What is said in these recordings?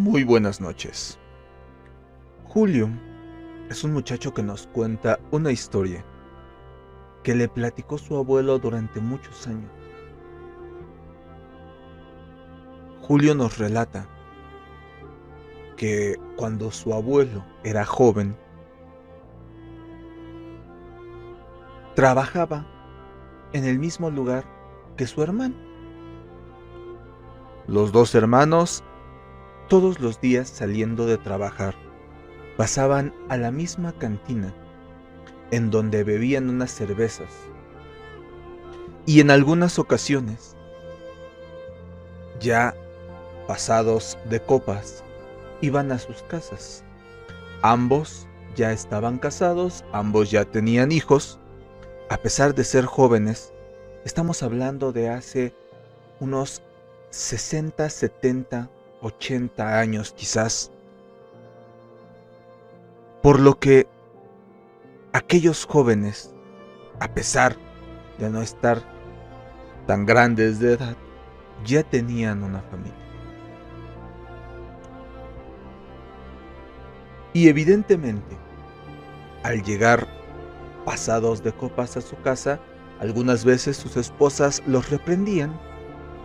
Muy buenas noches. Julio es un muchacho que nos cuenta una historia que le platicó su abuelo durante muchos años. Julio nos relata que cuando su abuelo era joven, trabajaba en el mismo lugar que su hermano. Los dos hermanos, todos los días saliendo de trabajar, pasaban a la misma cantina en donde bebían unas cervezas y en algunas ocasiones, ya pasados de copas, iban a sus casas. Ambos ya estaban casados, ambos ya tenían hijos. A pesar de ser jóvenes, estamos hablando de hace unos 60, 70, 80 años quizás. Por lo que aquellos jóvenes, a pesar de no estar tan grandes de edad, ya tenían una familia. Y evidentemente, al llegar pasados de copas a su casa, algunas veces sus esposas los reprendían,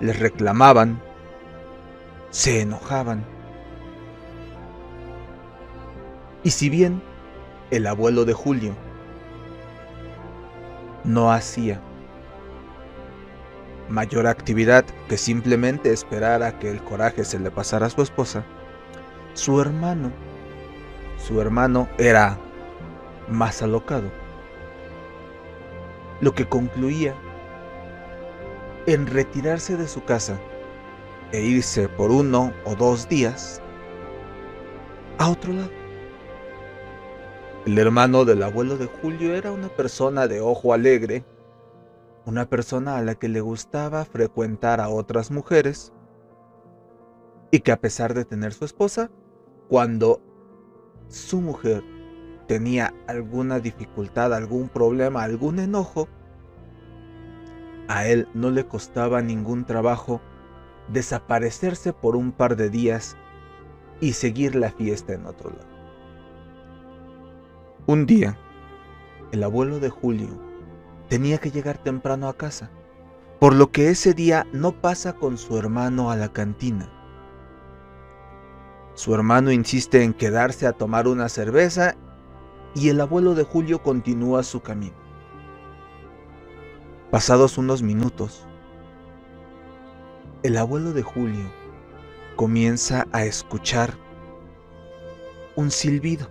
les reclamaban, se enojaban. Y si bien el abuelo de Julio no hacía mayor actividad que simplemente esperar a que el coraje se le pasara a su esposa, su hermano era más alocado, lo que concluía en retirarse de su casa e irse por 1 o 2 días a otro lado. El hermano del abuelo de Julio era una persona de ojo alegre, una persona a la que le gustaba frecuentar a otras mujeres y que, a pesar de tener su esposa, cuando su mujer tenía alguna dificultad, algún problema, algún enojo, a él no le costaba ningún trabajo desaparecerse por un par de días y seguir la fiesta en otro lado. Un día, el abuelo de Julio tenía que llegar temprano a casa, por lo que ese día no pasa con su hermano a la cantina. Su hermano insiste en quedarse a tomar una cerveza y el abuelo de Julio continúa su camino. Pasados unos minutos, el abuelo de Julio comienza a escuchar un silbido.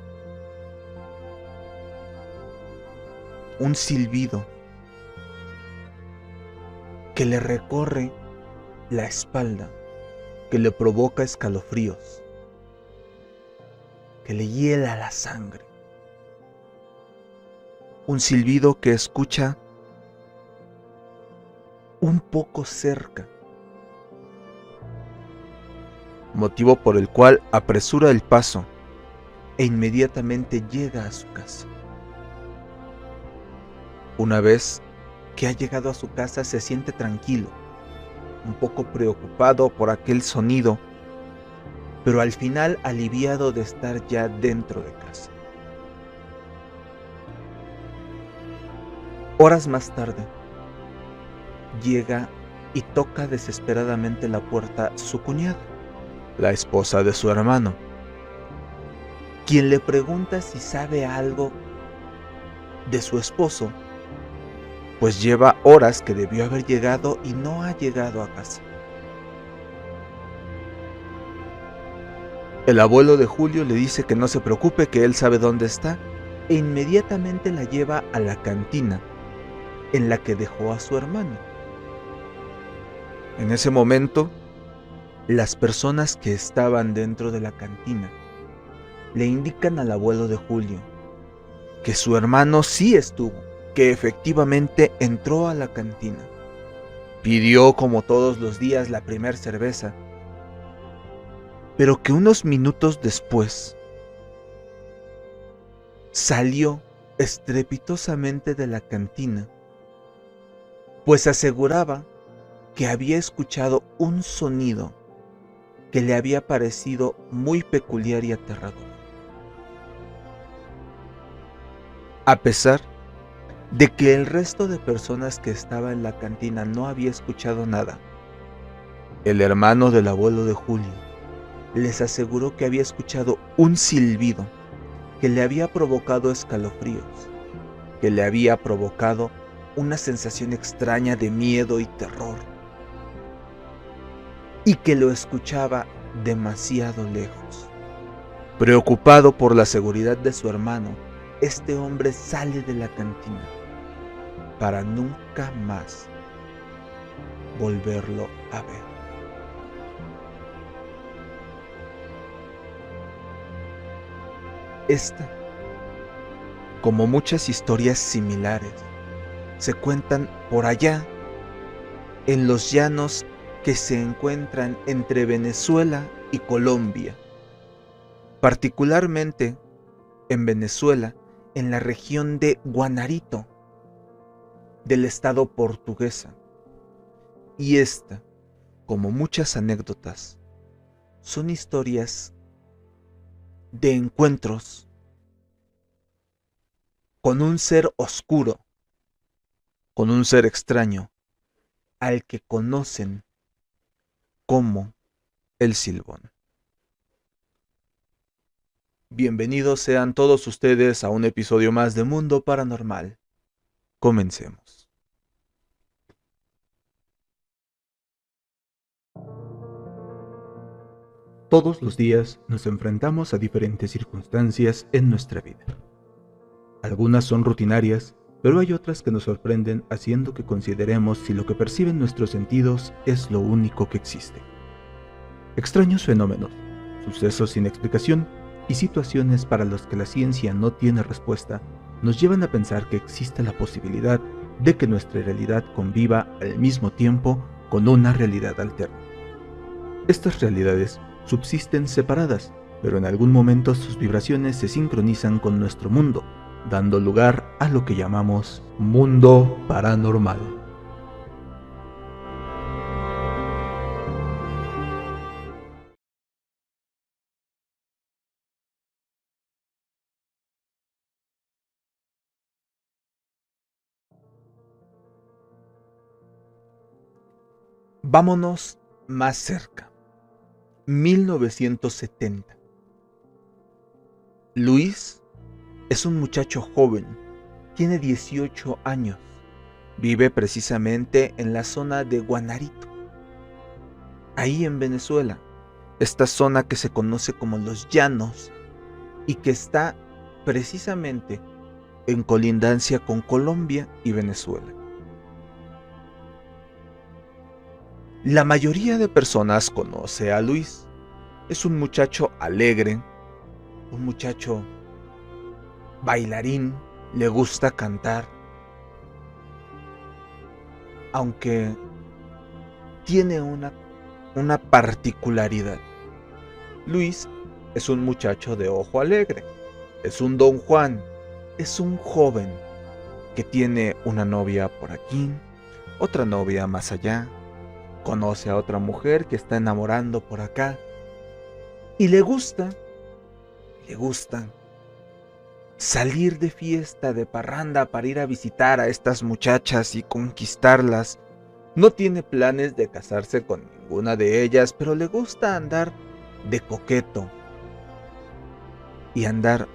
Un silbido que le recorre la espalda, que le provoca escalofríos, que le hiela la sangre. Un silbido que escucha un poco cerca, motivo por el cual apresura el paso e inmediatamente llega a su casa. Una vez que ha llegado a su casa, se siente tranquilo, un poco preocupado por aquel sonido, pero al final aliviado de estar ya dentro de casa. Horas más tarde, llega y toca desesperadamente la puerta su cuñada, la esposa de su hermano, quien le pregunta si sabe algo de su esposo, pues lleva horas que debió haber llegado y no ha llegado a casa. El abuelo de Julio le dice que no se preocupe, que él sabe dónde está, e inmediatamente la lleva a la cantina en la que dejó a su hermano. En ese momento, las personas que estaban dentro de la cantina le indican al abuelo de Julio que su hermano sí estuvo, que efectivamente entró a la cantina. Pidió, como todos los días, la primer cerveza, pero que unos minutos después salió estrepitosamente de la cantina, pues aseguraba que había escuchado un sonido que le había parecido muy peculiar y aterrador. A pesar de que el resto de personas que estaba en la cantina no había escuchado nada, el hermano del abuelo de Julio les aseguró que había escuchado un silbido que le había provocado escalofríos, que le había provocado una sensación extraña de miedo y terror, y que lo escuchaba demasiado lejos. Preocupado por la seguridad de su hermano, este hombre sale de la cantina para nunca más volverlo a ver. Esta, como muchas historias similares, se cuentan por allá, en los llanos que se encuentran entre Venezuela y Colombia, particularmente en Venezuela, en la región de Guanarito, del estado Portuguesa. Y esta, como muchas anécdotas, son historias de encuentros con un ser oscuro, con un ser extraño, al que conocen como el Silbón. Bienvenidos sean todos ustedes a un episodio más de Mundo Paranormal. Comencemos. Todos los días nos enfrentamos a diferentes circunstancias en nuestra vida. Algunas son rutinarias, pero hay otras que nos sorprenden haciendo que consideremos si lo que perciben nuestros sentidos es lo único que existe. Extraños fenómenos, sucesos sin explicación y situaciones para los que la ciencia no tiene respuesta nos llevan a pensar que existe la posibilidad de que nuestra realidad conviva al mismo tiempo con una realidad alterna. Estas realidades subsisten separadas, pero en algún momento sus vibraciones se sincronizan con nuestro mundo, dando lugar a lo que llamamos mundo paranormal. Vámonos más cerca. 1970. Luis es un muchacho joven, tiene 18 años, vive precisamente en la zona de Guanarito, ahí en Venezuela, esta zona que se conoce como los Llanos y que está precisamente en colindancia con Colombia y Venezuela. La mayoría de personas conoce a Luis. Es un muchacho alegre, un muchacho bailarín, le gusta cantar, aunque tiene una particularidad. Luis es un muchacho de ojo alegre, es un don Juan, es un joven que tiene una novia por aquí, otra novia más allá, conoce a otra mujer que está enamorando por acá y le gusta salir de fiesta, de parranda para ir a visitar a estas muchachas y conquistarlas. No tiene planes de casarse con ninguna de ellas, pero le gusta andar de coqueto y andar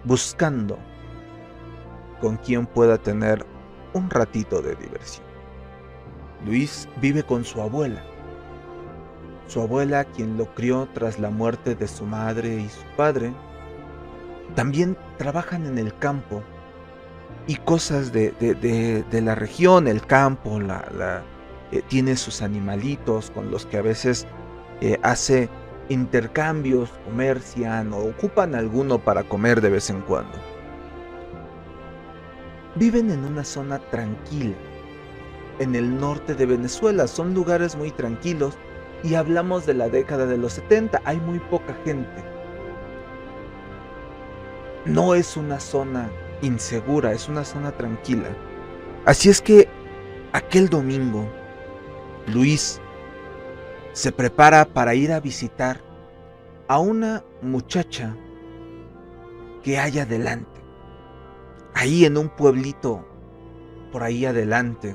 buscando con quien pueda tener un ratito de diversión. Luis vive con su abuela, quien lo crió tras la muerte de su madre y su padre. También trabajan en el campo y cosas de la región, el campo, tiene sus animalitos con los que a veces hace intercambios, comercian o ocupan alguno para comer de vez en cuando. Viven en una zona tranquila, en el norte de Venezuela, son lugares muy tranquilos y hablamos de la década de los 70, hay muy poca gente. No es una zona insegura, es una zona tranquila. Así es que aquel domingo, Luis se prepara para ir a visitar a una muchacha que hay adelante, ahí en un pueblito, por ahí adelante.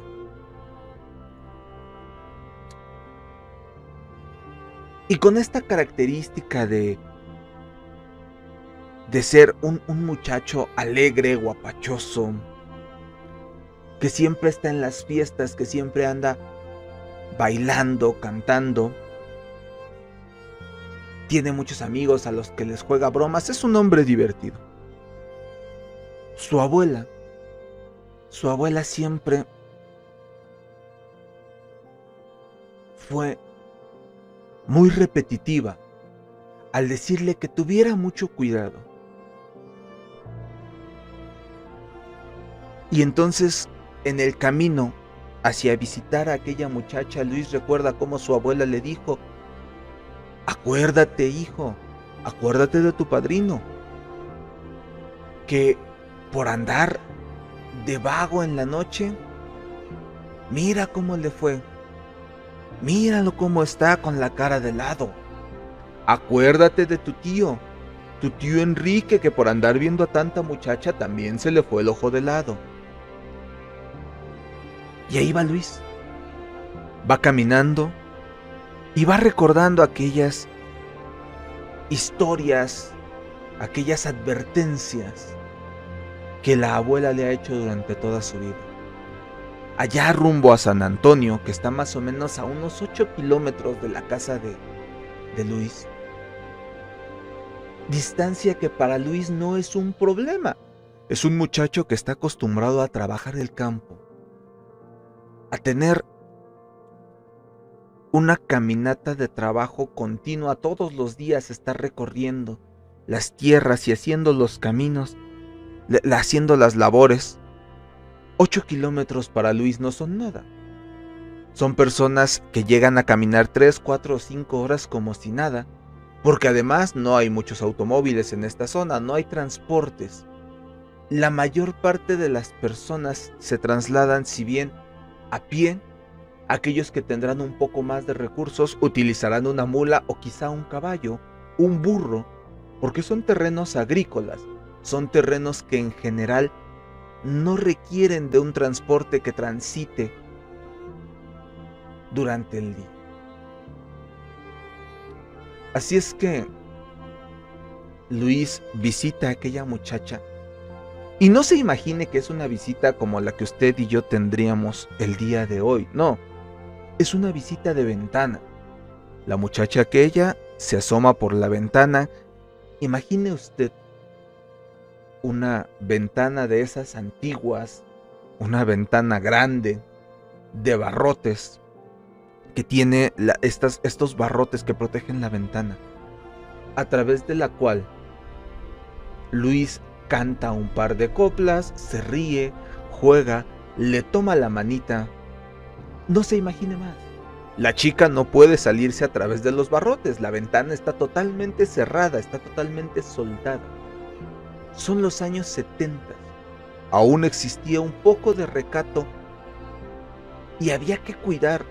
Y con esta característica de ser un muchacho alegre, guapachoso, que siempre está en las fiestas, que siempre anda bailando, cantando. Tiene muchos amigos a los que les juega bromas, es un hombre divertido. Su abuela siempre fue muy repetitiva al decirle que tuviera mucho cuidado. Y entonces, en el camino hacia visitar a aquella muchacha, Luis recuerda cómo su abuela le dijo: acuérdate, hijo, acuérdate de tu padrino, que por andar de vago en la noche, mira cómo le fue, míralo cómo está con la cara de lado. Acuérdate de tu tío Enrique, que por andar viendo a tanta muchacha también se le fue el ojo de lado. Y ahí va Luis, va caminando y va recordando aquellas historias, aquellas advertencias que la abuela le ha hecho durante toda su vida. Allá rumbo a San Antonio, que está más o menos a unos 8 kilómetros de la casa de Luis. Distancia que para Luis no es un problema. Es un muchacho que está acostumbrado a trabajar el campo, a tener una caminata de trabajo continua todos los días, estar recorriendo las tierras y haciendo los caminos, haciendo las labores. 8 kilómetros para Luis no son nada. Son personas que llegan a caminar 3, 4 o 5 horas como si nada, porque además no hay muchos automóviles en esta zona, no hay transportes. La mayor parte de las personas se trasladan, si bien a pie, aquellos que tendrán un poco más de recursos utilizarán una mula o quizá un caballo, un burro, porque son terrenos agrícolas, son terrenos que en general no requieren de un transporte que transite durante el día. Así es que Luis visita a aquella muchacha y no se imagine que es una visita como la que usted y yo tendríamos el día de hoy, no, es una visita de ventana. La muchacha aquella se asoma por la ventana. Imagine usted una ventana de esas antiguas, una ventana grande de barrotes que tiene estos barrotes que protegen la ventana, a través de la cual Luis canta un par de coplas, se ríe, juega, le toma la manita. No se imagine más. La chica no puede salirse a través de los barrotes, la ventana está totalmente cerrada, está totalmente soldada. Son los años 70. Aún existía un poco de recato y había que cuidar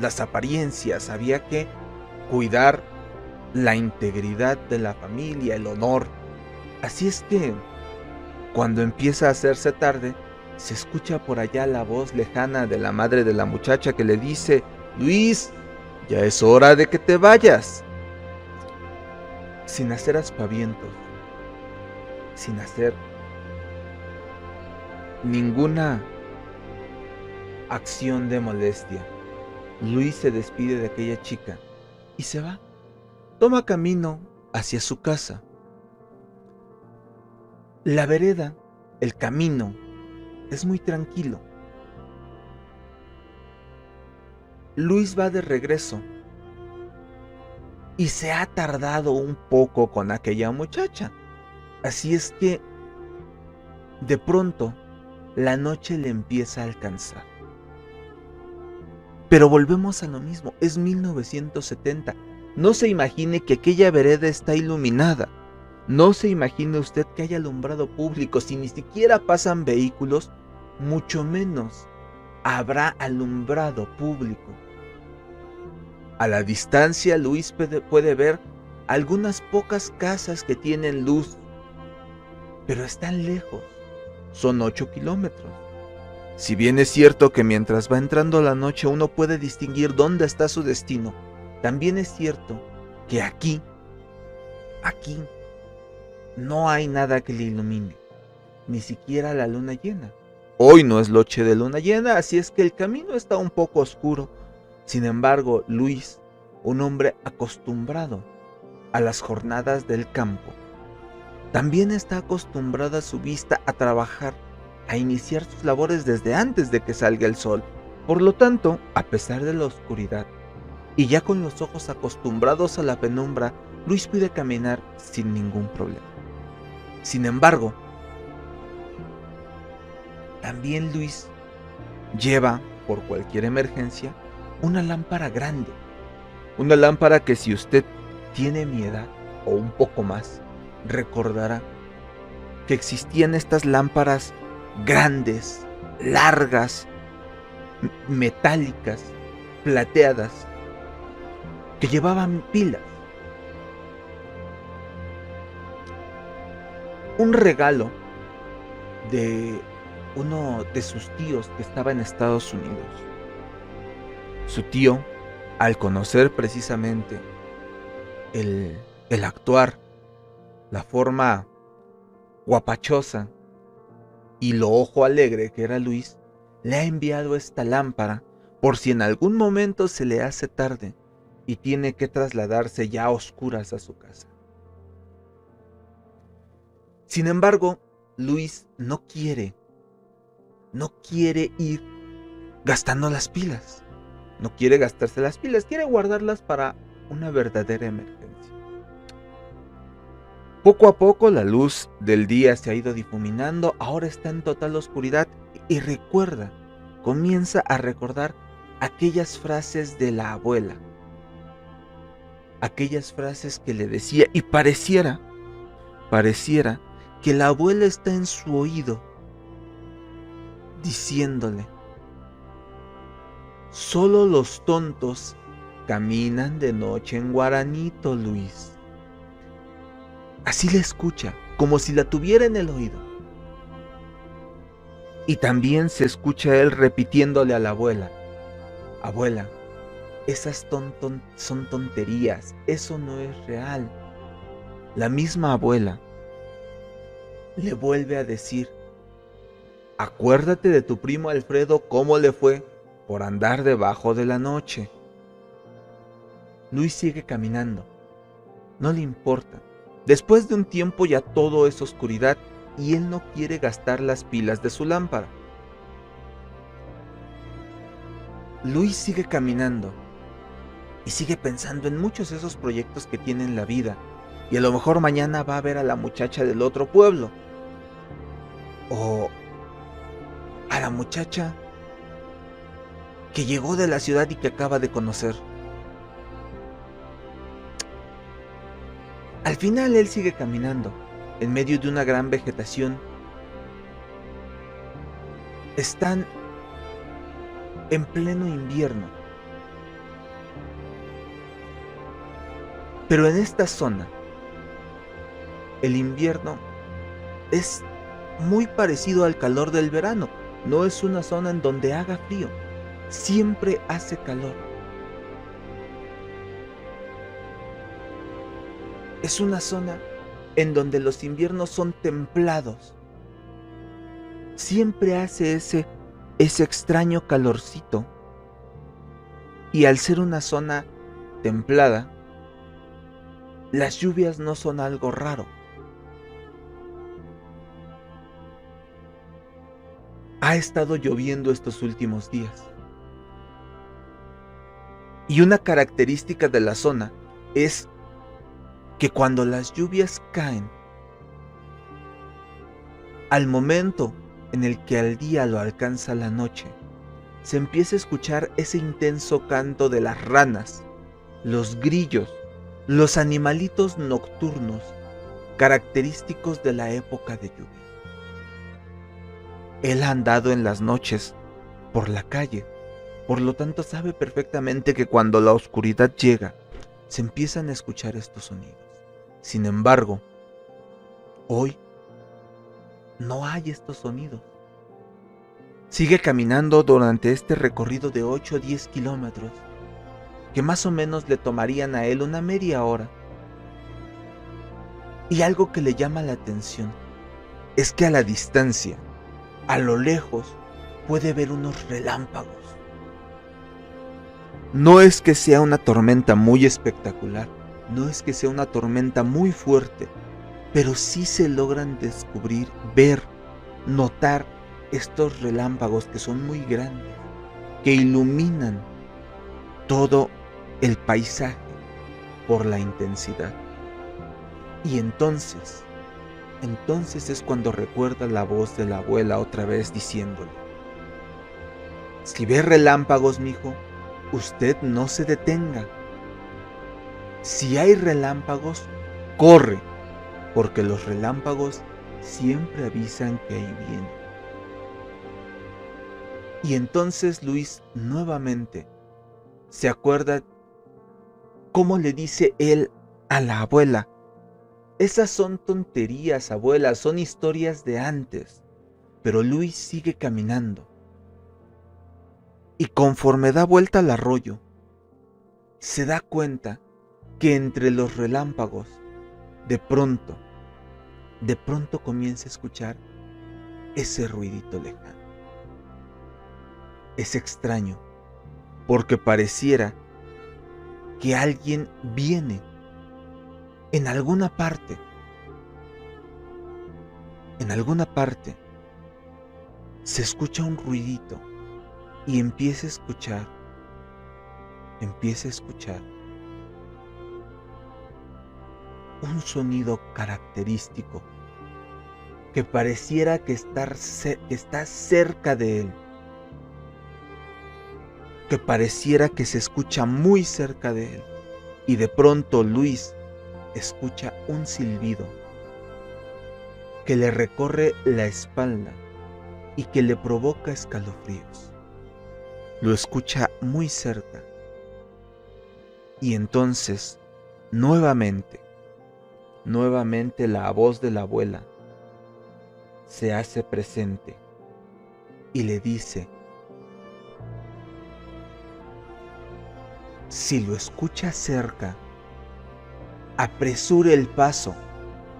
las apariencias, había que cuidar la integridad de la familia, el honor. Así es que, cuando empieza a hacerse tarde, se escucha por allá la voz lejana de la madre de la muchacha que le dice: Luis, ya es hora de que te vayas. Sin hacer aspavientos, sin hacer ninguna acción de molestia, Luis se despide de aquella chica y se va. Toma camino hacia su casa. La vereda, el camino, es muy tranquilo. Luis va de regreso y se ha tardado un poco con aquella muchacha. Así es que, de pronto, la noche le empieza a alcanzar. Pero volvemos a lo mismo, es 1970. No se imagine que aquella vereda está iluminada. No se imagine usted que hay alumbrado público. Si ni siquiera pasan vehículos, mucho menos habrá alumbrado público. A la distancia, Luis puede ver algunas pocas casas que tienen luz, pero están lejos. Son 8 kilómetros. Si bien es cierto que mientras va entrando la noche uno puede distinguir dónde está su destino, también es cierto que aquí, no hay nada que le ilumine, ni siquiera la luna llena. Hoy no es noche de luna llena, así es que el camino está un poco oscuro. Sin embargo, Luis, un hombre acostumbrado a las jornadas del campo, también está acostumbrado a su vista a trabajar, a iniciar sus labores desde antes de que salga el sol. Por lo tanto, a pesar de la oscuridad, y ya con los ojos acostumbrados a la penumbra, Luis puede caminar sin ningún problema. Sin embargo, también Luis lleva, por cualquier emergencia, una lámpara grande. Una lámpara que si usted tiene mi edad, o un poco más, recordará que existían estas lámparas grandes, largas, metálicas, plateadas, que llevaban pilas. Un regalo de uno de sus tíos que estaba en Estados Unidos. Su tío, al conocer precisamente el actuar, la forma guapachosa y lo ojo alegre que era Luis, le ha enviado esta lámpara por si en algún momento se le hace tarde y tiene que trasladarse ya a oscuras a su casa. Sin embargo, Luis no quiere ir gastando las pilas. No quiere gastarse las pilas, quiere guardarlas para una verdadera emergencia. Poco a poco la luz del día se ha ido difuminando, ahora está en total oscuridad y comienza a recordar aquellas frases de la abuela. Aquellas frases que le decía y pareciera que la abuela está en su oído diciéndole: solo los tontos caminan de noche en Guaranito, Luis. Así la escucha, como si la tuviera en el oído. Y también se escucha él repitiéndole a la abuela: abuela, esas son tonterías, eso no es real. La misma abuela le vuelve a decir: acuérdate de tu primo Alfredo, cómo le fue por andar debajo de la noche. Luis sigue caminando, no le importa. Después de un tiempo ya todo es oscuridad y él no quiere gastar las pilas de su lámpara. Luis sigue caminando y sigue pensando en muchos de esos proyectos que tiene en la vida, y a lo mejor mañana va a ver a la muchacha del otro pueblo, o a la muchacha que llegó de la ciudad y que acaba de conocer. Al final él sigue caminando en medio de una gran vegetación. Están en pleno invierno. Pero en esta zona, el invierno es muy parecido al calor del verano. No es una zona en donde haga frío. Siempre hace calor. Es una zona en donde los inviernos son templados. Siempre hace ese extraño calorcito. Y al ser una zona templada, las lluvias no son algo raro. Ha estado lloviendo estos últimos días. Y una característica de la zona es que cuando las lluvias caen, al momento en el que al día lo alcanza la noche, se empieza a escuchar ese intenso canto de las ranas, los grillos, los animalitos nocturnos, característicos de la época de lluvia. Él ha andado en las noches por la calle Por lo tanto, sabe perfectamente que cuando la oscuridad llega, se empiezan a escuchar estos sonidos. Sin embargo, hoy no hay estos sonidos. Sigue caminando durante este recorrido de 8 o 10 kilómetros, que más o menos le tomarían a él una media hora. Y algo que le llama la atención es que a la distancia, a lo lejos, puede ver unos relámpagos. No es que sea una tormenta muy espectacular, no es que sea una tormenta muy fuerte, pero sí se logran descubrir, ver, notar estos relámpagos que son muy grandes, que iluminan todo el paisaje por la intensidad. Y entonces es cuando recuerda la voz de la abuela otra vez diciéndole: si ve relámpagos, mijo, usted no se detenga. Si hay relámpagos, corre, porque los relámpagos siempre avisan que ahí viene. Y entonces Luis nuevamente se acuerda cómo le dice él a la abuela: esas son tonterías, abuela, son historias de antes. Pero Luis sigue caminando. Y conforme da vuelta al arroyo, se da cuenta que entre los relámpagos, de pronto comienza a escuchar ese ruidito lejano. Es extraño, porque pareciera que alguien viene en alguna parte. Se escucha un ruidito y empieza a escuchar un sonido característico que pareciera que está cerca de él, que pareciera que se escucha muy cerca de él. Y de pronto Luis escucha un silbido que le recorre la espalda y que le provoca escalofríos. Lo escucha muy cerca. Y entonces, nuevamente la voz de la abuela se hace presente y le dice: si lo escucha cerca, apresure el paso,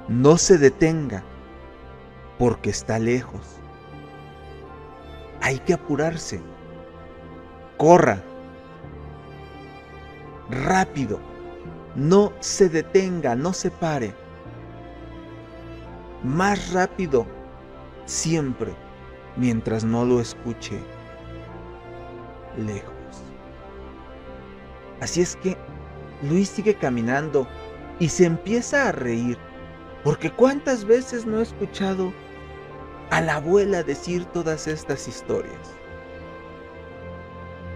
no se detenga, porque está lejos. Hay que apurarse. Corra. Rápido. No se detenga, no se pare. Más rápido, siempre, mientras no lo escuche lejos. Así es que Luis sigue caminando y se empieza a reír, porque ¿cuántas veces no he escuchado a la abuela decir todas estas historias?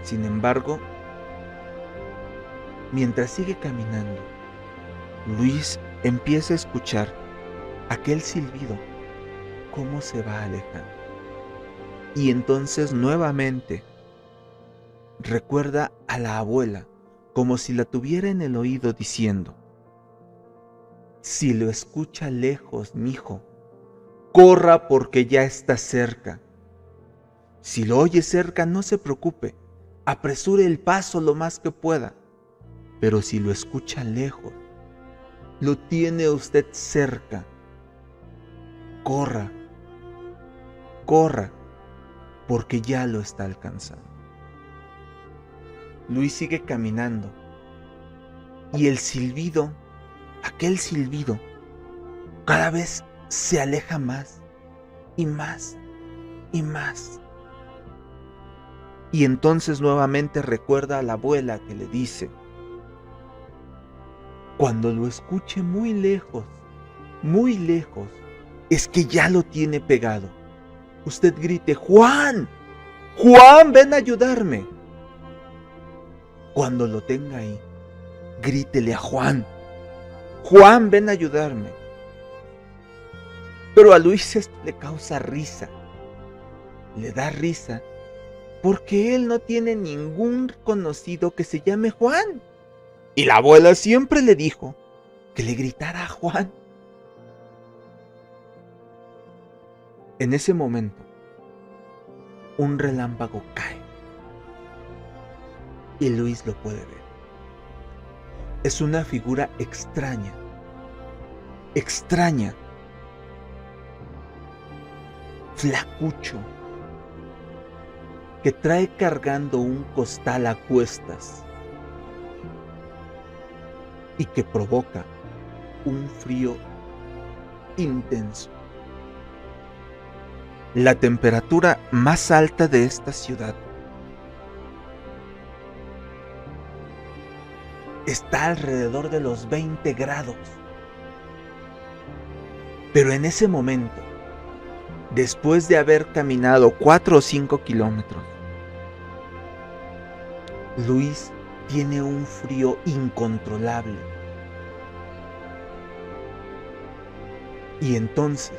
Sin embargo, mientras sigue caminando, Luis empieza a escuchar aquel silbido, cómo se va alejando. Y entonces nuevamente recuerda a la abuela como si la tuviera en el oído diciendo: si lo escucha lejos, mijo, corra porque ya está cerca. Si lo oye cerca, no se preocupe, apresure el paso lo más que pueda. Pero si lo escucha lejos, lo tiene usted cerca. Corra, porque ya lo está alcanzando. Luis sigue caminando y el silbido, aquel silbido, cada vez se aleja más y más y más. Y entonces nuevamente recuerda a la abuela que le dice: cuando lo escuche muy lejos, es que ya lo tiene pegado. Usted grite: ¡Juan! ¡Juan, ven a ayudarme! Cuando lo tenga ahí, grítele a Juan: ¡Juan, ven a ayudarme! Pero a Luis esto le causa risa. Le da risa porque él no tiene ningún conocido que se llame Juan. Y la abuela siempre le dijo que le gritara a Juan. En ese momento, un relámpago cae y Luis lo puede ver. Es una figura extraña, flacucho, que trae cargando un costal a cuestas y que provoca un frío intenso. La temperatura más alta de esta ciudad está alrededor de los 20 grados. Pero en ese momento, después de haber caminado 4 o 5 kilómetros, Luis tiene un frío incontrolable. Y entonces,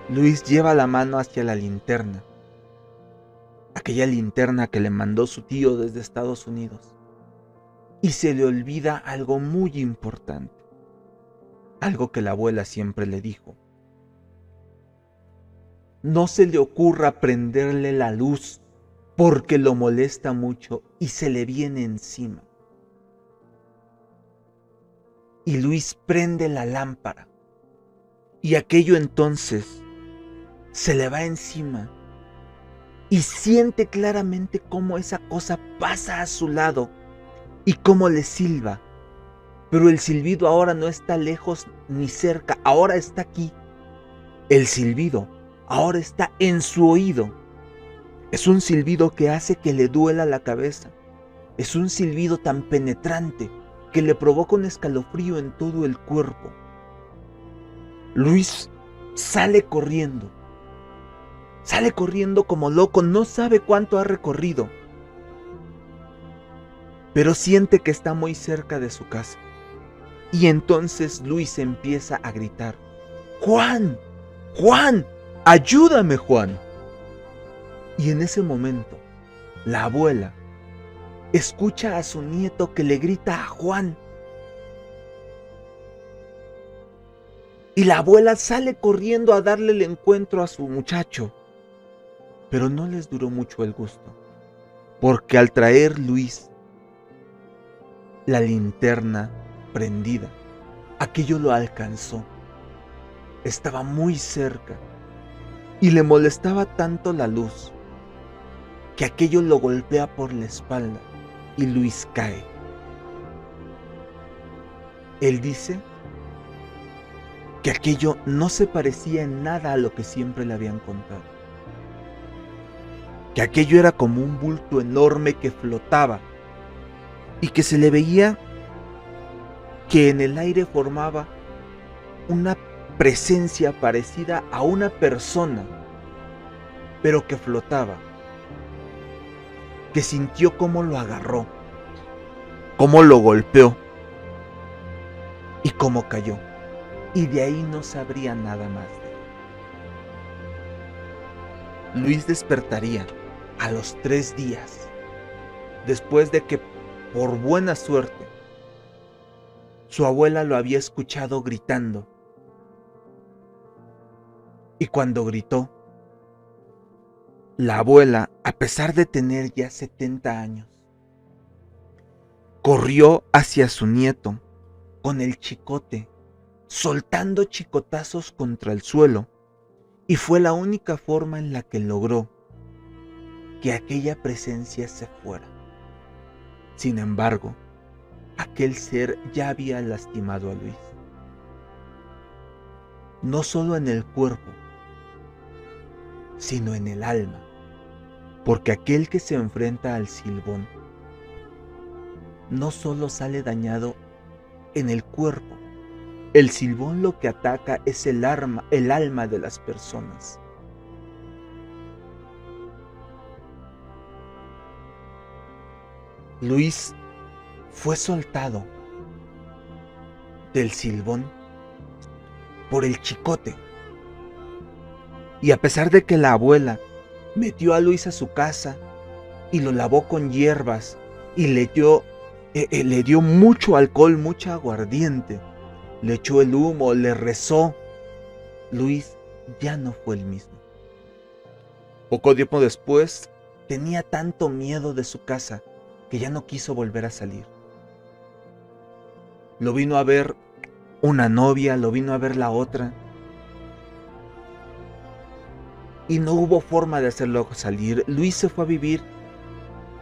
Luis lleva la mano hacia la linterna, aquella linterna que le mandó su tío desde Estados Unidos, y se le olvida algo muy importante, algo que la abuela siempre le dijo. No se le ocurra prenderle la luz porque lo molesta mucho y se le viene encima. Y Luis prende la lámpara y aquello entonces se le va encima y siente claramente cómo esa cosa pasa a su lado y cómo le silba. Pero el silbido ahora no está lejos ni cerca, ahora está aquí. El silbido ahora está en su oído. Es un silbido que hace que le duela la cabeza. Es un silbido tan penetrante que le provoca un escalofrío en todo el cuerpo. Luis sale corriendo como loco, no sabe cuánto ha recorrido, pero siente que está muy cerca de su casa. Y entonces Luis empieza a gritar: ¡Juan! ¡Juan! ¡Ayúdame, Juan! Y en ese momento, la abuela escucha a su nieto que le grita a Juan. Y la abuela sale corriendo a darle el encuentro a su muchacho. Pero no les duró mucho el gusto, porque al traer Luis la linterna prendida, aquello lo alcanzó. Estaba muy cerca y le molestaba tanto la luz que aquello lo golpea por la espalda y Luis cae. Él dice que aquello no se parecía en nada a lo que siempre le habían contado, que aquello era como un bulto enorme que flotaba y que se le veía que en el aire formaba una presencia parecida a una persona, pero que flotaba, que sintió cómo lo agarró, cómo lo golpeó y cómo cayó, y de ahí no sabría nada más de él. Luis despertaría a los 3 días, después de que, por buena suerte, su abuela lo había escuchado gritando. Y cuando gritó, la abuela, a pesar de tener ya 70 años, corrió hacia su nieto con el chicote, soltando chicotazos contra el suelo, y fue la única forma en la que logró que aquella presencia se fuera. Sin embargo, aquel ser ya había lastimado a Luis, no solo en el cuerpo, sino en el alma, porque aquel que se enfrenta al Silbón no solo sale dañado en el cuerpo. El Silbón lo que ataca es el alma de las personas. Luis fue soltado del Silbón por el chicote. Y a pesar de que la abuela metió a Luis a su casa y lo lavó con hierbas y le dio mucho alcohol, mucha aguardiente. Le echó el humo, le rezó. Luis ya no fue el mismo. Poco tiempo después, tenía tanto miedo de su casa que ya no quiso volver a salir. Lo vino a ver una novia, lo vino a ver la otra. Y no hubo forma de hacerlo salir. Luis se fue a vivir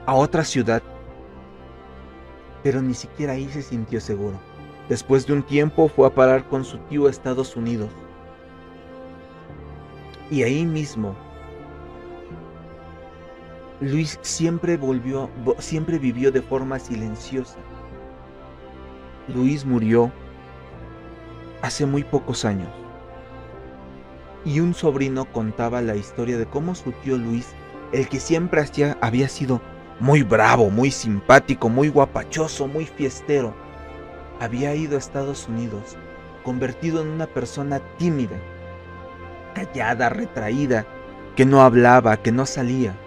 a otra ciudad, pero ni siquiera ahí se sintió seguro. Después de un tiempo fue a parar con su tío a Estados Unidos. Y ahí mismo, Luis siempre vivió de forma silenciosa. Luis murió hace muy pocos años. Y un sobrino contaba la historia de cómo su tío Luis, el que siempre había sido muy bravo, muy simpático, muy guapachoso, muy fiestero, había ido a Estados Unidos, convertido en una persona tímida, callada, retraída, que no hablaba, que no salía.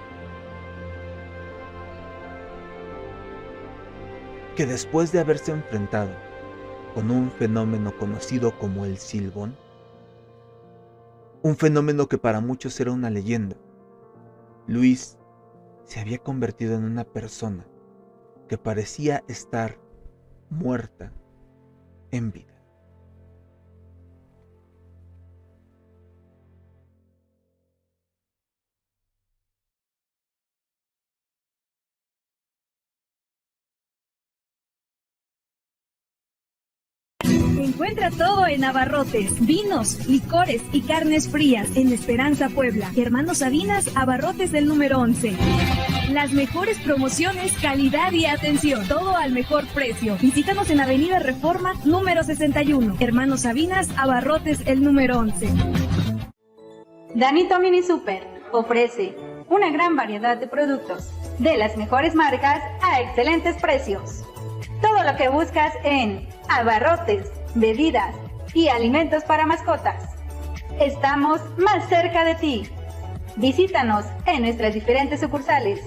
Que después de haberse enfrentado con un fenómeno conocido como el Silbón, un fenómeno que para muchos era una leyenda, Luis se había convertido en una persona que parecía estar muerta en vida. Encuentra todo en Abarrotes, vinos, licores y carnes frías en Esperanza, Puebla. Hermanos Sabinas, Abarrotes del número 11. Las mejores promociones, calidad y atención. Todo al mejor precio. Visítanos en Avenida Reforma, número 61. Hermanos Sabinas, Abarrotes el número 11. Danito Mini Super ofrece una gran variedad de productos de las mejores marcas a excelentes precios. Todo lo que buscas en abarrotes, bebidas y alimentos para mascotas. Estamos más cerca de ti. Visítanos en nuestras diferentes sucursales.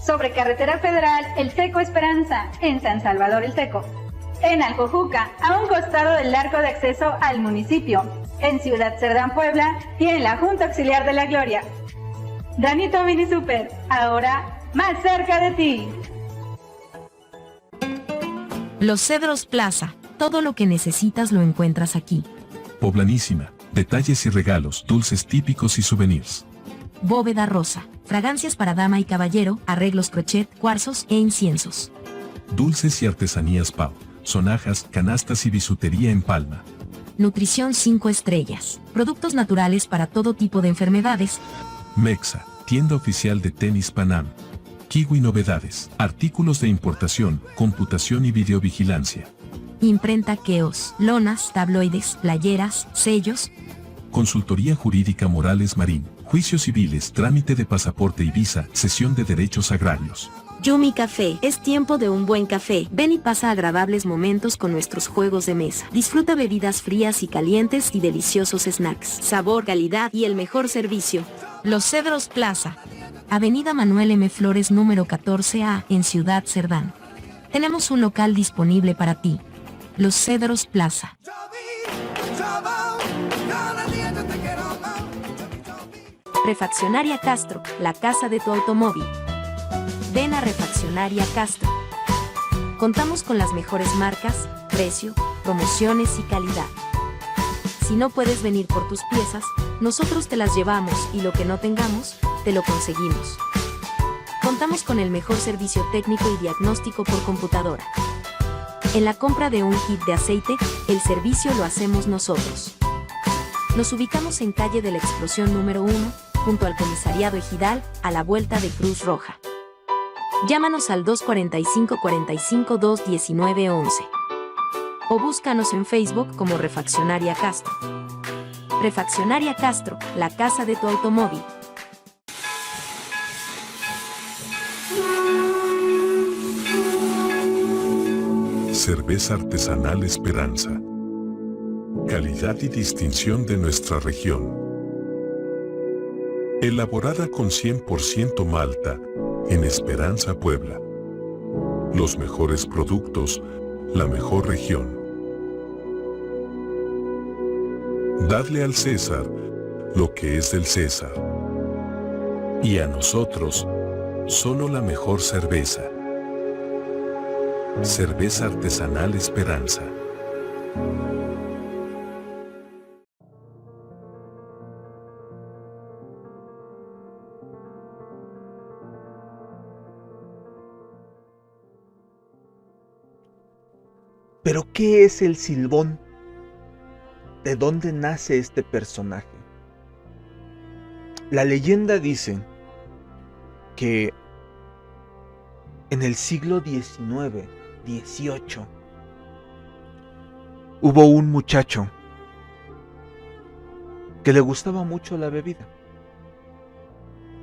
Sobre Carretera Federal El Seco Esperanza, en San Salvador El Seco. En Alcojuca, a un costado del arco de acceso al municipio. En Ciudad Cerdán, Puebla, y en la Junta Auxiliar de la Gloria. Danito Mini Super, ahora más cerca de ti. Los Cedros Plaza. Todo lo que necesitas lo encuentras aquí. Poblanísima. Detalles y regalos, dulces típicos y souvenirs. Bóveda Rosa. Fragancias para dama y caballero, arreglos crochet, cuarzos e inciensos. Dulces y artesanías Pau. Sonajas, canastas y bisutería en Palma. Nutrición 5 estrellas. Productos naturales para todo tipo de enfermedades. Mexa. Tienda oficial de tenis Panam. Kiwi Novedades. Artículos de importación, computación y videovigilancia. Imprenta Keos. Lonas, tabloides, playeras, sellos. Consultoría Jurídica Morales Marín. Juicios civiles, trámite de pasaporte y visa, cesión de derechos agrarios. Yumi Café. Es tiempo de un buen café. Ven y pasa agradables momentos con nuestros juegos de mesa. Disfruta bebidas frías y calientes y deliciosos snacks. Sabor, calidad y el mejor servicio. Los Cedros Plaza. Avenida Manuel M. Flores número 14A en Ciudad Cerdán. Tenemos un local disponible para ti. Los Cedros Plaza. Refaccionaria Castro, la casa de tu automóvil. Ven a Refaccionaria Castro. Contamos con las mejores marcas, precio, promociones y calidad. Si no puedes venir por tus piezas, nosotros te las llevamos y lo que no tengamos, te lo conseguimos. Contamos con el mejor servicio técnico y diagnóstico por computadora. En la compra de un kit de aceite, el servicio lo hacemos nosotros. Nos ubicamos en calle de la Explosión número 1, junto al Comisariado Ejidal, a la vuelta de Cruz Roja. Llámanos al 245-45-219-11. O búscanos en Facebook como Refaccionaria Castro. Refaccionaria Castro, la casa de tu automóvil. Cerveza artesanal Esperanza. Calidad y distinción de nuestra región. Elaborada con 100% malta en Esperanza, Puebla. Los mejores productos, la mejor región. Dadle al César lo que es del César. Y a nosotros, solo la mejor cerveza. Cerveza artesanal Esperanza. Pero ¿qué es el Silbón? ¿De dónde nace este personaje? La leyenda dice que en el siglo XIX, XVIII, hubo un muchacho que le gustaba mucho la bebida.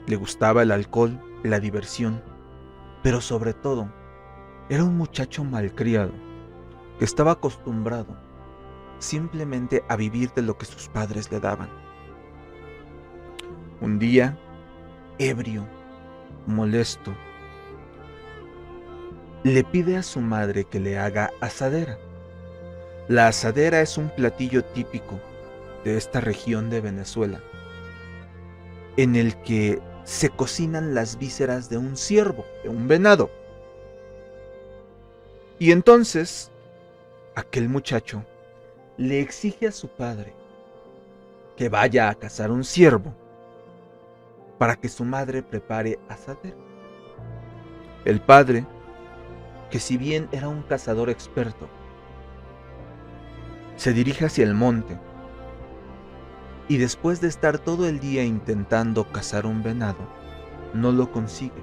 Le gustaba el alcohol, la diversión, pero sobre todo, era un muchacho malcriado que estaba acostumbrado simplemente a vivir de lo que sus padres le daban. Un día, ebrio, molesto, le pide a su madre que le haga asadera. La asadera es un platillo típico de esta región de Venezuela, en el que se cocinan las vísceras de un ciervo, de un venado. Y entonces, aquel muchacho le exige a su padre que vaya a cazar un ciervo para que su madre prepare asadera. El padre, que si bien era un cazador experto, se dirige hacia el monte y después de estar todo el día intentando cazar un venado, no lo consigue,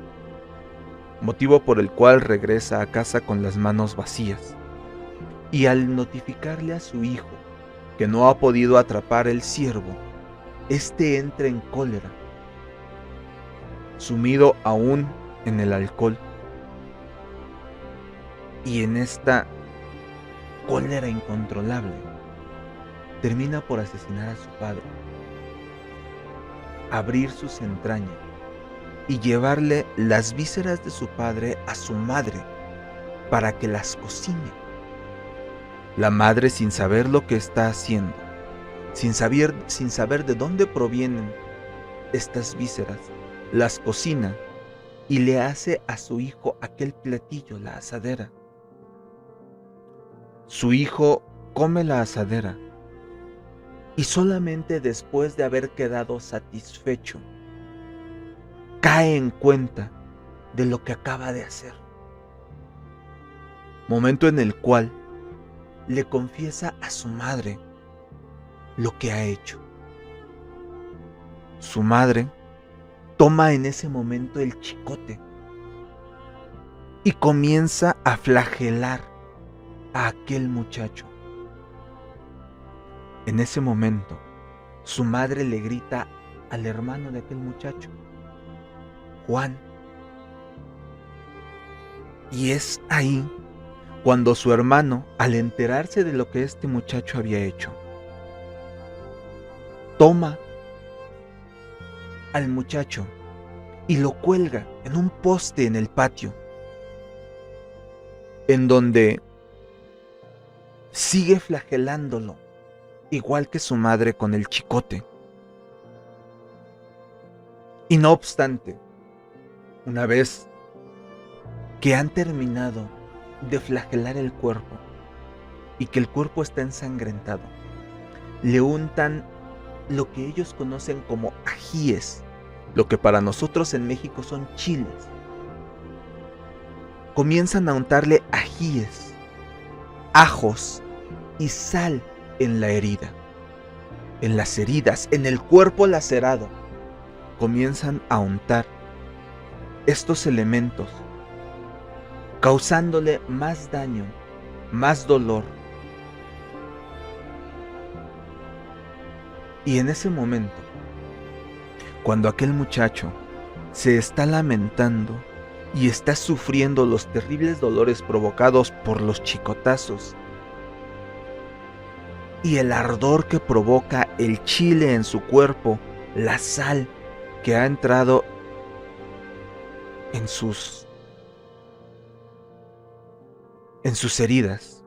motivo por el cual regresa a casa con las manos vacías. Y al notificarle a su hijo que no ha podido atrapar el ciervo, éste entra en cólera. Sumido aún en el alcohol y en esta cólera incontrolable, termina por asesinar a su padre, abrir sus entrañas y llevarle las vísceras de su padre a su madre para que las cocine. La madre, sin saber lo que está haciendo, sin saber de dónde provienen estas vísceras, las cocina y le hace a su hijo aquel platillo, la asadera. Su hijo come la asadera y solamente después de haber quedado satisfecho, cae en cuenta de lo que acaba de hacer. Momento en el cual le confiesa a su madre lo que ha hecho. Su madre toma en ese momento el chicote y comienza a flagelar a aquel muchacho. En ese momento, su madre le grita al hermano de aquel muchacho, Juan. Y es ahí cuando su hermano, al enterarse de lo que este muchacho había hecho, toma al muchacho y lo cuelga en un poste en el patio, en donde sigue flagelándolo, igual que su madre con el chicote. Y no obstante, una vez que han terminado de flagelar el cuerpo y que el cuerpo está ensangrentado, le untan lo que ellos conocen como ajíes, lo que para nosotros en México son chiles. Comienzan a untarle ajíes, ajos y sal en la herida, en las heridas, en el cuerpo lacerado. Comienzan a untar estos elementos, causándole más daño, más dolor. Y en ese momento, cuando aquel muchacho se está lamentando y está sufriendo los terribles dolores provocados por los chicotazos y el ardor que provoca el chile en su cuerpo, la sal que ha entrado en sus heridas.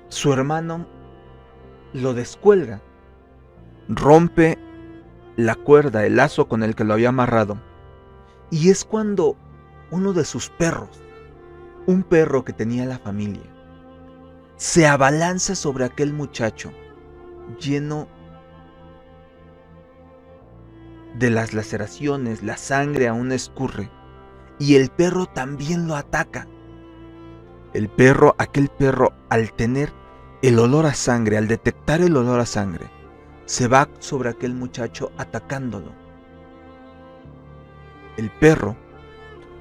Su hermano lo descuelga, rompe la cuerda, el lazo con el que lo había amarrado, y es cuando uno de sus perros, un perro que tenía la familia, se abalanza sobre aquel muchacho lleno de las laceraciones, la sangre aún escurre, y el perro también lo ataca. Aquel perro, al tener el olor a sangre, al detectar el olor a sangre, se va sobre aquel muchacho atacándolo.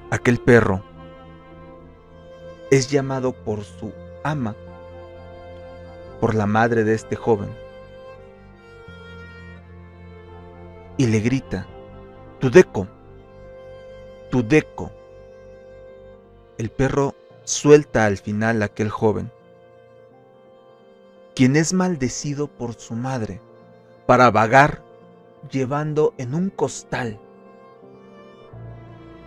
Aquel perro, es llamado por su ama, por la madre de este joven, y le grita: Tudeco, Tudeco. El perro suelta al final a aquel joven, quien es maldecido por su madre para vagar llevando en un costal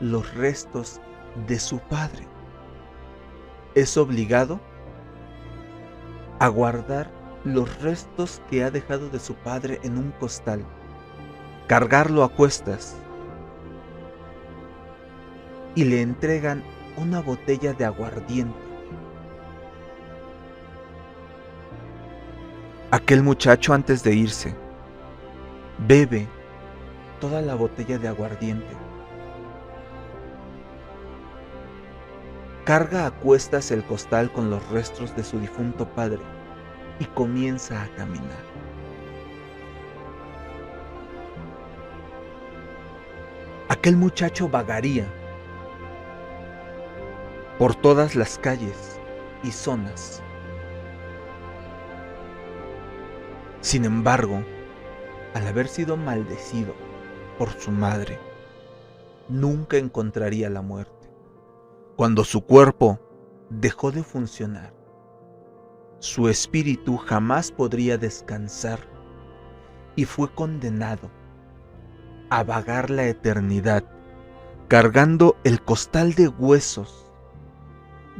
los restos de su padre. Es obligado a guardar los restos que ha dejado de su padre en un costal, cargarlo a cuestas, y le entregan una botella de aguardiente. Aquel muchacho, antes de irse, bebe toda la botella de aguardiente, carga a cuestas el costal con los restos de su difunto padre y comienza a caminar. Aquel muchacho vagaría por todas las calles y zonas. Sin embargo, al haber sido maldecido por su madre, nunca encontraría la muerte. Cuando su cuerpo dejó de funcionar, su espíritu jamás podría descansar y fue condenado a vagar la eternidad, cargando el costal de huesos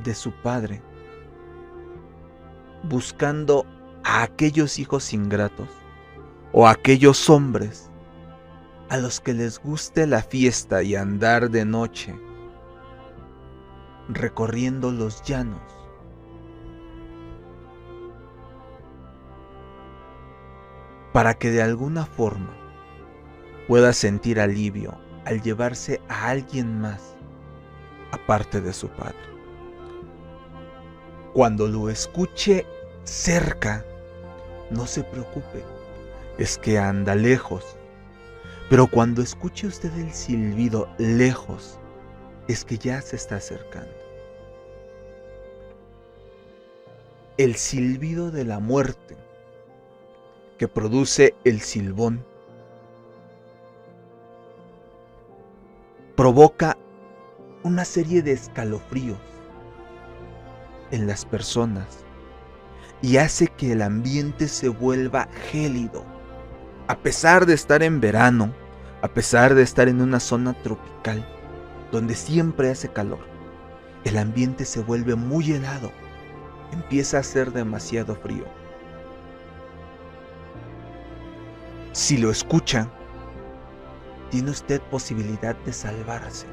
de su padre, buscando a aquellos hijos ingratos o a aquellos hombres a los que les guste la fiesta y andar de noche recorriendo los llanos, para que de alguna forma pueda sentir alivio al llevarse a alguien más aparte de su padre. Cuando lo escuche cerca, no se preocupe, es que anda lejos. Pero cuando escuche usted el silbido lejos, es que ya se está acercando. El silbido de la muerte que produce el silbón provoca una serie de escalofríos en las personas y hace que el ambiente se vuelva gélido. A pesar de estar en verano, a pesar de estar en una zona tropical donde siempre hace calor, el ambiente se vuelve muy helado, empieza a hacer demasiado frío. Si lo escucha, tiene usted posibilidad de salvarse.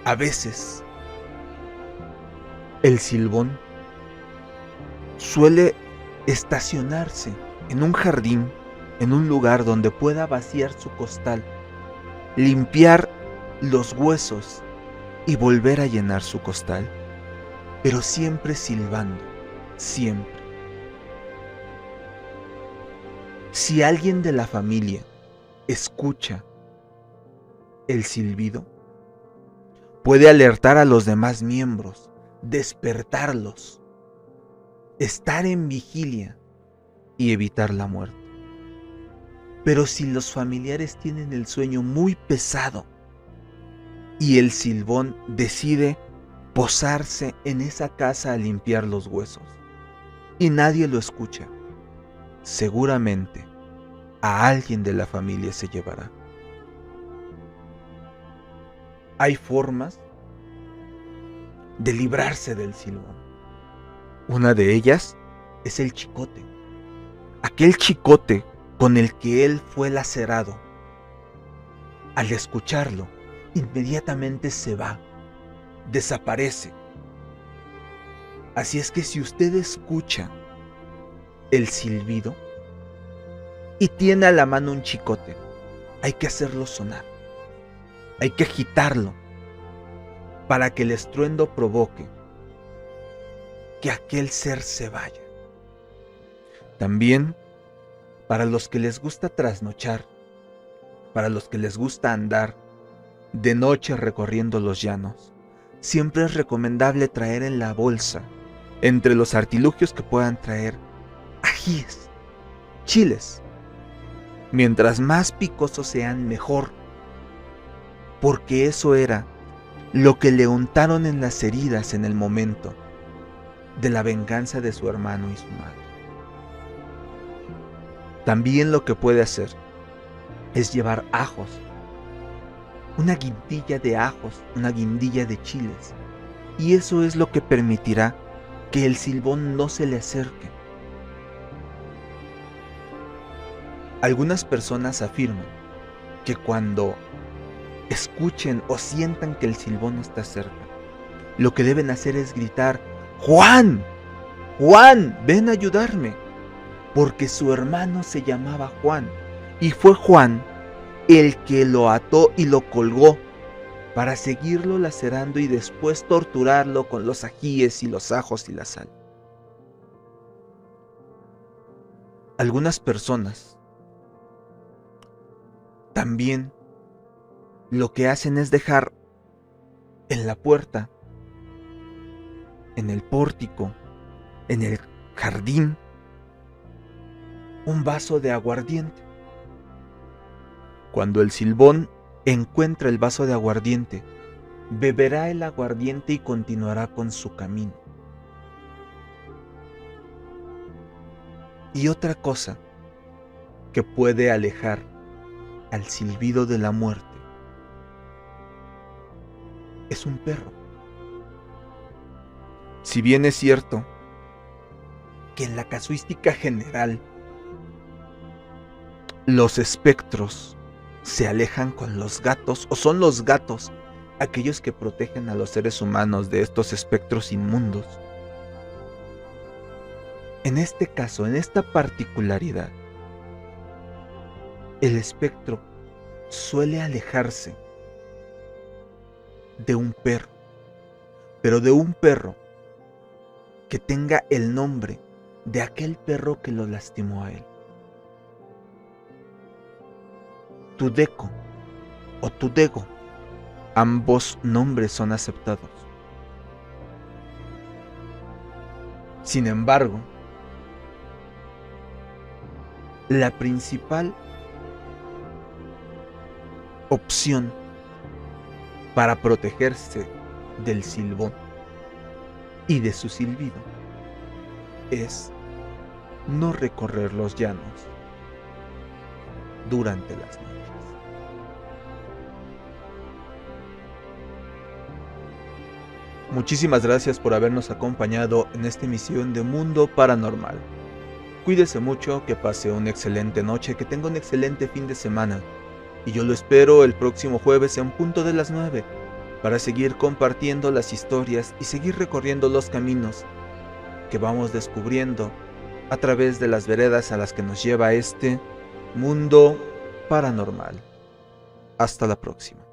A veces, el silbón suele estacionarse en un jardín, en un lugar donde pueda vaciar su costal, limpiar los huesos y volver a llenar su costal, pero siempre silbando, siempre. Si alguien de la familia escucha el silbido, puede alertar a los demás miembros, despertarlos, estar en vigilia y evitar la muerte. Pero si los familiares tienen el sueño muy pesado y el silbón decide posarse en esa casa a limpiar los huesos. Y nadie lo escucha. Seguramente a alguien de la familia se llevará. Hay formas de librarse del silbón. Una de ellas es el chicote. Aquel chicote con el que él fue lacerado. Al escucharlo, inmediatamente se va, desaparece. Así es que si usted escucha el silbido y tiene a la mano un chicote, hay que hacerlo sonar. Hay que agitarlo para que el estruendo provoque que aquel ser se vaya. También, para los que les gusta trasnochar, para los que les gusta andar de noche recorriendo los llanos, siempre es recomendable traer en la bolsa, entre los artilugios que puedan traer, ajíes, chiles. Mientras más picosos sean, mejor, porque eso era lo que le untaron en las heridas en el momento de la venganza de su hermano y su madre. También lo que puede hacer es llevar ajos, una guindilla de ajos, una guindilla de chiles, y eso es lo que permitirá que el silbón no se le acerque. Algunas personas afirman que cuando escuchen o sientan que el silbón está cerca, lo que deben hacer es gritar: ¡Juan! ¡Juan! ¡Ven a ayudarme! Porque su hermano se llamaba Juan, y fue Juan el que lo ató y lo colgó para seguirlo lacerando y después torturarlo con los ajíes y los ajos y la sal. Algunas personas también lo que hacen es dejar en la puerta, en el pórtico, en el jardín, un vaso de aguardiente. Cuando el silbón encuentra el vaso de aguardiente, beberá el aguardiente y continuará con su camino. Y otra cosa que puede alejar al silbido de la muerte es un perro. Si bien es cierto que en la casuística general los espectros se alejan con los gatos, o son los gatos aquellos que protegen a los seres humanos de estos espectros inmundos, en este caso, en esta particularidad, el espectro suele alejarse de un perro, pero de un perro que tenga el nombre de aquel perro que lo lastimó a él. Tudeco o Tudego, ambos nombres son aceptados. Sin embargo, la principal opción para protegerse del silbón y de su silbido es no recorrer los llanos durante las noches. Muchísimas gracias por habernos acompañado en esta emisión de Mundo Paranormal. Cuídese mucho, que pase una excelente noche, que tenga un excelente fin de semana. Y yo lo espero el próximo jueves en punto de las 9 para seguir compartiendo las historias y seguir recorriendo los caminos que vamos descubriendo a través de las veredas a las que nos lleva este mundo paranormal. Hasta la próxima.